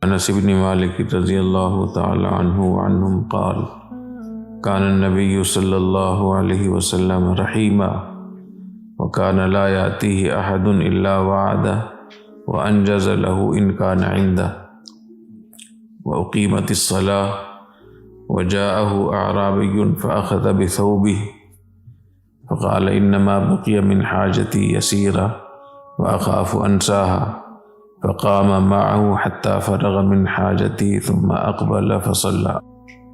انس بن مالک رضی اللہ تعالی عنہ وعنہم قال كان النبي صلی اللہ علیہ وسلم رحیما وكان لا يأتيه أحد إلا وعده وأنجز له إن كان عنده وأقيمت الصلاة وجاءه أعرابي فأخذ بثوبه فقال إنما بقي من حاجتي يسيرة وأخاف أنساها فقام معه حتى فرغ من حاجتي ثم أقبل فصلى۔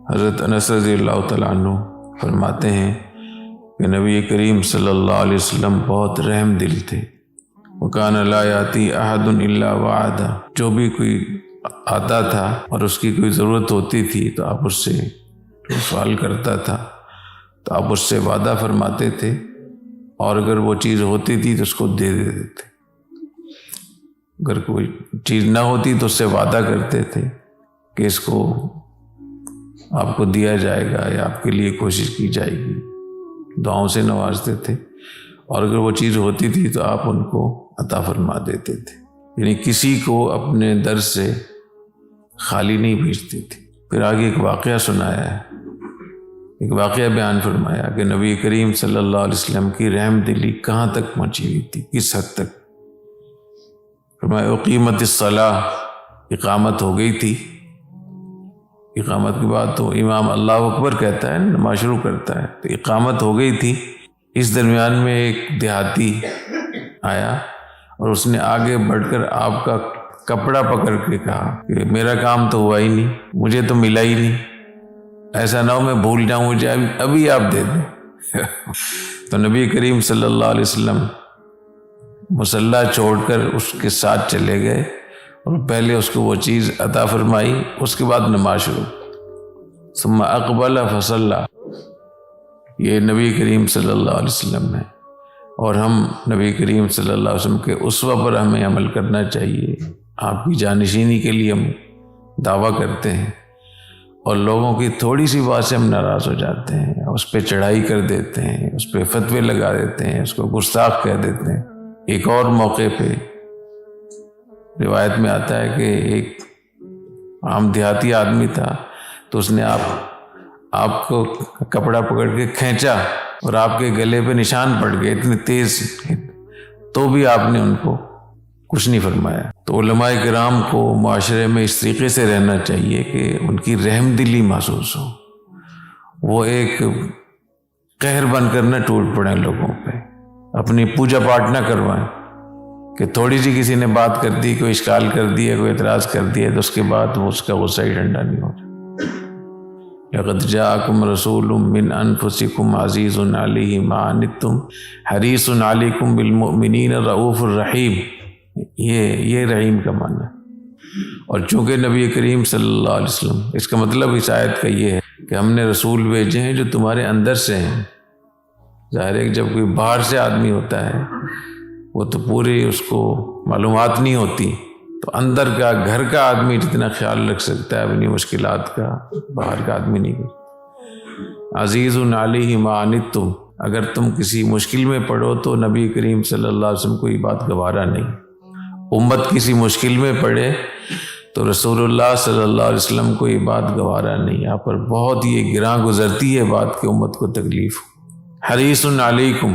حضرت انس رضی اللہ تعالیٰ عنہ فرماتے ہیں کہ نبی کریم صلی اللہ علیہ وسلم بہت رحم دل تھے۔ وَكَانَ لَا يَأْتِي أَحَدٌ إِلَّا وَعَدَ، جو بھی کوئی آتا تھا اور اس کی کوئی ضرورت ہوتی تھی تو آپ اس سے سوال کرتا تھا تو آپ اس سے وعدہ فرماتے تھے، اور اگر وہ چیز ہوتی تھی تو اس کو دے دیتے تھے۔ اگر کوئی چیز نہ ہوتی تو اس سے وعدہ کرتے تھے کہ اس کو آپ کو دیا جائے گا یا آپ کے لیے کوشش کی جائے گی، دعاؤں سے نوازتے تھے، اور اگر وہ چیز ہوتی تھی تو آپ ان کو عطا فرما دیتے تھے، یعنی کسی کو اپنے در سے خالی نہیں بھیجتے تھے۔ پھر آگے ایک واقعہ سنایا ہے، ایک واقعہ بیان فرمایا کہ نبی کریم صلی اللہ علیہ وسلم کی رحم دلی کہاں تک پہنچی ہوئی تھی، کس حد تک۔ فرمایا اقیمت الصلاۃ، اقامت ہو گئی تھی۔ اقامت کے بعد تو امام اللہ اکبر کہتا ہے، نماز شروع کرتا ہے، تو اقامت ہو گئی تھی۔ اس درمیان میں ایک دیہاتی آیا اور اس نے آگے بڑھ کر آپ کا کپڑا پکڑ کے کہا کہ میرا کام تو ہوا ہی نہیں، مجھے تو ملا ہی نہیں، ایسا نہ ہو میں بھول جاؤں، مجھے ابھی آپ دے دیں۔ تو نبی کریم صلی اللہ علیہ وسلم مصلی چھوڑ کر اس کے ساتھ چلے گئے اور پہلے اس کو وہ چیز عطا فرمائی، اس کے بعد نماز شروع۔ ثم اقبل فصلی، یہ نبی کریم صلی اللہ علیہ وسلم ہے، اور ہم نبی کریم صلی اللہ علیہ وسلم کے اسوہ پر ہمیں عمل کرنا چاہیے۔ آپ کی جانشینی کے لیے ہم دعویٰ کرتے ہیں، اور لوگوں کی تھوڑی سی بات سے ہم ناراض ہو جاتے ہیں، اس پہ چڑھائی کر دیتے ہیں، اس پہ فتوے لگا دیتے ہیں، اس کو گستاخ کہہ دیتے ہیں۔ ایک اور موقع پہ روایت میں آتا ہے کہ ایک عام دیہاتی آدمی تھا، تو اس نے آپ کو کپڑا پکڑ کے کھینچا اور آپ کے گلے پہ نشان پڑ گئے اتنی تیز، تو بھی آپ نے ان کو کچھ نہیں فرمایا۔ تو علماء کرام کو معاشرے میں اس طریقے سے رہنا چاہیے کہ ان کی رحم دلی محسوس ہو، وہ ایک قہر بن کر نہ ٹوٹ پڑیں لوگوں پہ، اپنی پوجا پاٹ نہ کروائیں کہ تھوڑی سی کسی نے بات کر دی، کوئی اشکال کر دیا، کوئی اعتراض کر دیا، تو اس کے بعد وہ اس کا غصہ ہی ٹھنڈا نہیں ہو جائے۔ لَقَدْ جَاءَكُمْ رَسُولٌ مِّنْ أَنفُسِكُمْ عَزِيزٌ عَلَيْهِ مَا عَنِتُّمْ حَرِيصٌ عَلَيْكُمْ بِالْمُؤْمِنِينَ رَءُوفٌ رَحِيمٌ، یہ رحیم کا معنی ہے۔ اور چونکہ نبی کریم صلی اللہ علیہ وسلم، اس کا مطلب اس آیت کا یہ ہے کہ ہم نے رسول بھیجے ہیں جو تمہارے اندر سے ہیں۔ ظاہر ہے کہ جب کوئی باہر سے آدمی ہوتا ہے وہ تو پوری اس کو معلومات نہیں ہوتی، تو اندر کا گھر کا آدمی جتنا خیال رکھ سکتا ہے اپنی مشکلات کا، باہر کا آدمی نہیں کر۔ عزیز علیہ ما عنتم، اگر تم کسی مشکل میں پڑو تو نبی کریم صلی اللہ علیہ وسلم کو یہ بات گوارا نہیں۔ امت کسی مشکل میں پڑے تو رسول اللہ صلی اللہ علیہ وسلم کو یہ بات گوارا نہیں، یہاں پر بہت یہ گراں گزرتی ہے بات کہ امت کو تکلیف ہو۔ حریص علیکم،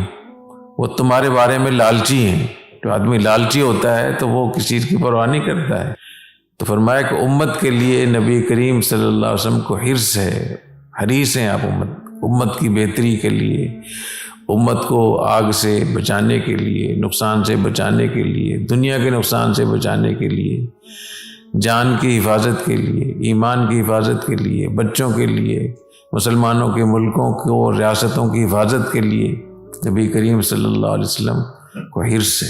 وہ تمہارے بارے میں لالچی ہیں۔ جو آدمی لالچی ہوتا ہے تو وہ کسی چیز کی پرواہ نہیں کرتا ہے۔ تو فرمایا کہ امت کے لیے نبی کریم صلی اللہ علیہ وسلم کو حرص ہے، حریص ہیں آپ امت کی بہتری کے لیے، امت کو آگ سے بچانے کے لیے، نقصان سے بچانے کے لیے، دنیا کے نقصان سے بچانے کے لیے، جان کی حفاظت کے لیے، ایمان کی حفاظت کے لیے، بچوں کے لیے، مسلمانوں کے ملکوں کو ریاستوں کی حفاظت کے لیے نبی کریم صلی اللہ علیہ وسلم کو حرص ہے۔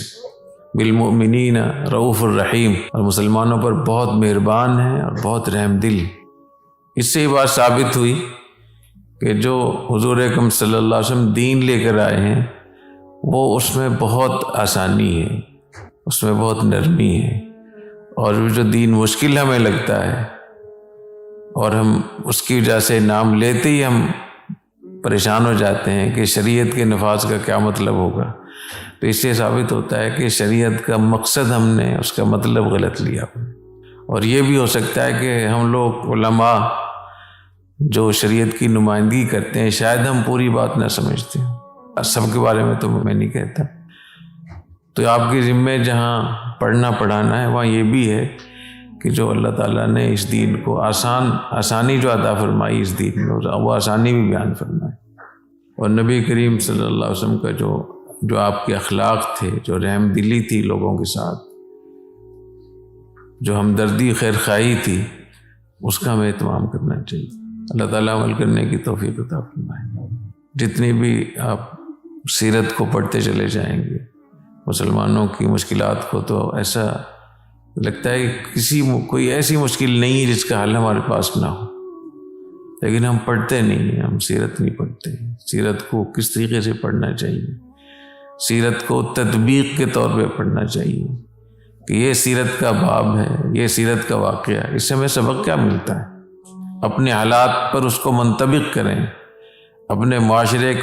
بالمؤمنین رؤوف الرحیم، اور مسلمانوں پر بہت مہربان ہے اور بہت رحم دل۔ اس سے یہ بات ثابت ہوئی کہ جو حضور اکرم صلی اللہ علیہ وسلم دین لے کر آئے ہیں وہ اس میں بہت آسانی ہے، اس میں بہت نرمی ہے، اور جو دین مشکل ہمیں لگتا ہے اور ہم اس کی وجہ سے نام لیتے ہی ہم پریشان ہو جاتے ہیں کہ شریعت کے نفاذ کا کیا مطلب ہوگا، تو اس سے ثابت ہوتا ہے کہ شریعت کا مقصد ہم نے اس کا مطلب غلط لیا، اور یہ بھی ہو سکتا ہے کہ ہم لوگ علماء جو شریعت کی نمائندگی کرتے ہیں شاید ہم پوری بات نہ سمجھتے ہیں، سب کے بارے میں تو میں نہیں کہتا۔ تو آپ کے ذمے جہاں پڑھنا پڑھانا ہے وہاں یہ بھی ہے کہ جو اللہ تعالیٰ نے اس دین کو آسانی جو عطا فرمائی اس دین میں وہ آسانی بھی بیان فرمائے، اور نبی کریم صلی اللہ علیہ وسلم کا جو آپ کے اخلاق تھے، جو رحم دلی تھی لوگوں کے ساتھ، جو ہمدردی خیر خواہی تھی، اس کا ہمیں اہتمام کرنا چاہیے۔ اللہ تعالیٰ عمل کرنے کی توفیق عطا فرمائے۔ جتنی بھی آپ سیرت کو پڑھتے چلے جائیں گے مسلمانوں کی مشکلات کو، تو ایسا لگتا ہے کہ کوئی ایسی مشکل نہیں ہے جس کا حل ہمارے پاس نہ ہو، لیکن ہم پڑھتے نہیں ہیں، ہم سیرت نہیں پڑھتے۔ سیرت کو کس طریقے سے پڑھنا چاہیے، سیرت کو تطبیق کے طور پہ پڑھنا چاہیے کہ یہ سیرت کا باب ہے، یہ سیرت کا واقعہ ہے، اس سے ہمیں سبق کیا ملتا ہے۔ اپنے حالات پر اس کو منطبق کریں، اپنے معاشرے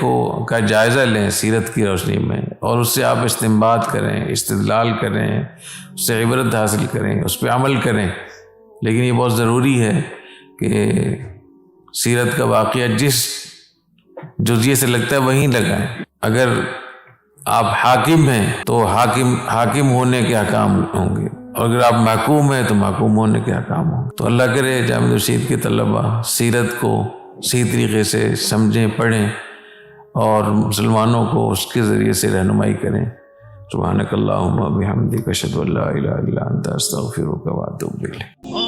کا جائزہ لیں سیرت کی روشنی میں، اور اس سے آپ استنباط کریں، استدلال کریں، اس سے عبرت حاصل کریں، اس پہ عمل کریں۔ لیکن یہ بہت ضروری ہے کہ سیرت کا واقعہ جس جزیے سے لگتا ہے وہیں لگائیں۔ اگر آپ حاکم ہیں تو حاکم ہونے کے احکام ہوں گے، اور اگر آپ محکوم ہیں تو محکوم ہونے کے احکام ہوں گے۔ تو اللہ کرے جامع رشید کے طلباء سیرت کو صحیح طریقے سے سمجھیں، پڑھیں، اور مسلمانوں کو اس کے ذریعے سے رہنمائی کریں۔ سبحانک اللہم و بحمدک اشہد ان لا الہ الا انت استغفرک و اتوب الیک۔